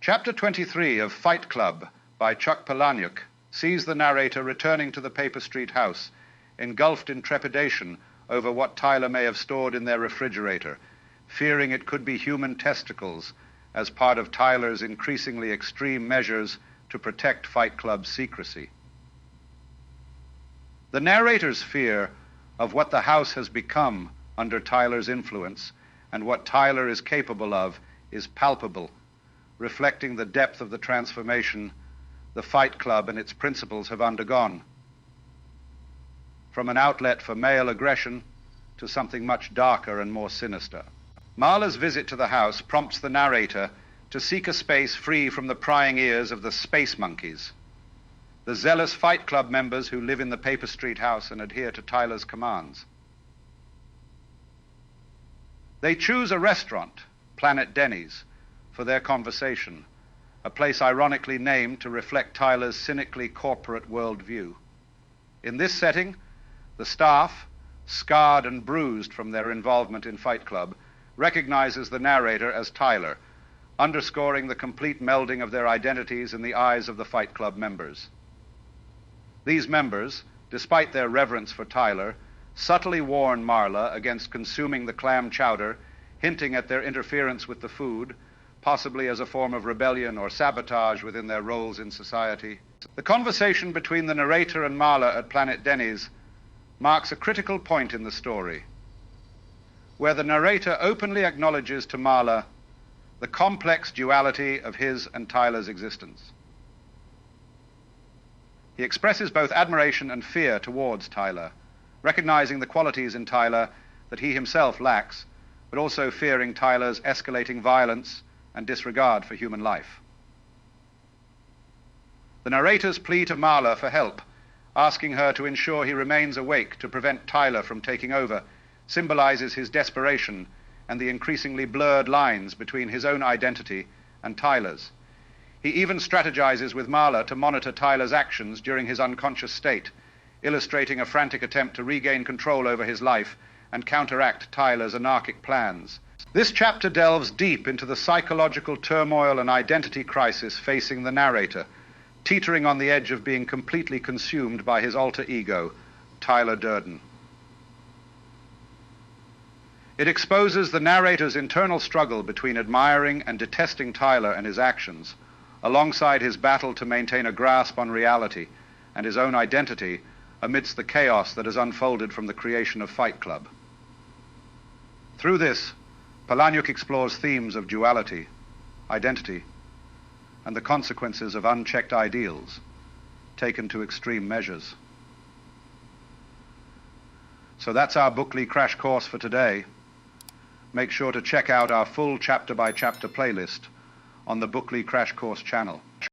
Chapter 23 of Fight Club by Chuck Palahniuk sees the narrator returning to the Paper Street house, engulfed in trepidation over what Tyler may have stored in their refrigerator, fearing it could be human testicles as part of Tyler's increasingly extreme measures to protect Fight Club's secrecy. The narrator's fear of what the house has become under Tyler's influence and what Tyler is capable of is palpable, reflecting the depth of the transformation the Fight Club and its principles have undergone, from an outlet for male aggression to something much darker and more sinister. Marla's visit to the house prompts the narrator to seek a space free from the prying ears of the space monkeys, the zealous Fight Club members who live in the Paper Street house and adhere to Tyler's commands. They choose a restaurant, Planet Denny's, for their conversation, a place ironically named to reflect Tyler's cynically corporate worldview. In this setting, the staff, scarred and bruised from their involvement in Fight Club, recognizes the narrator as Tyler, underscoring the complete melding of their identities in the eyes of the Fight Club members. These members, despite their reverence for Tyler, subtly warn Marla against consuming the clam chowder, hinting at their interference with the food, possibly as a form of rebellion or sabotage within their roles in society. The conversation between the narrator and Marla at Planet Denny's marks a critical point in the story, where the narrator openly acknowledges to Marla the complex duality of his and Tyler's existence. He expresses both admiration and fear towards Tyler, recognizing the qualities in Tyler that he himself lacks, but also fearing Tyler's escalating violence and disregard for human life. The narrator's plea to Marla for help, asking her to ensure he remains awake to prevent Tyler from taking over, symbolizes his desperation and the increasingly blurred lines between his own identity and Tyler's. He even strategizes with Marla to monitor Tyler's actions during his unconscious state, illustrating a frantic attempt to regain control over his life and counteract Tyler's anarchic plans. This chapter delves deep into the psychological turmoil and identity crisis facing the narrator, teetering on the edge of being completely consumed by his alter ego, Tyler Durden. It exposes the narrator's internal struggle between admiring and detesting Tyler and his actions, alongside his battle to maintain a grasp on reality and his own identity amidst the chaos that has unfolded from the creation of Fight Club. Through this, Palahniuk explores themes of duality, identity, and the consequences of unchecked ideals taken to extreme measures. So that's our Bookly crash course for today. Make sure to check out our full chapter-by-chapter playlist on the Bookly Crash Course channel.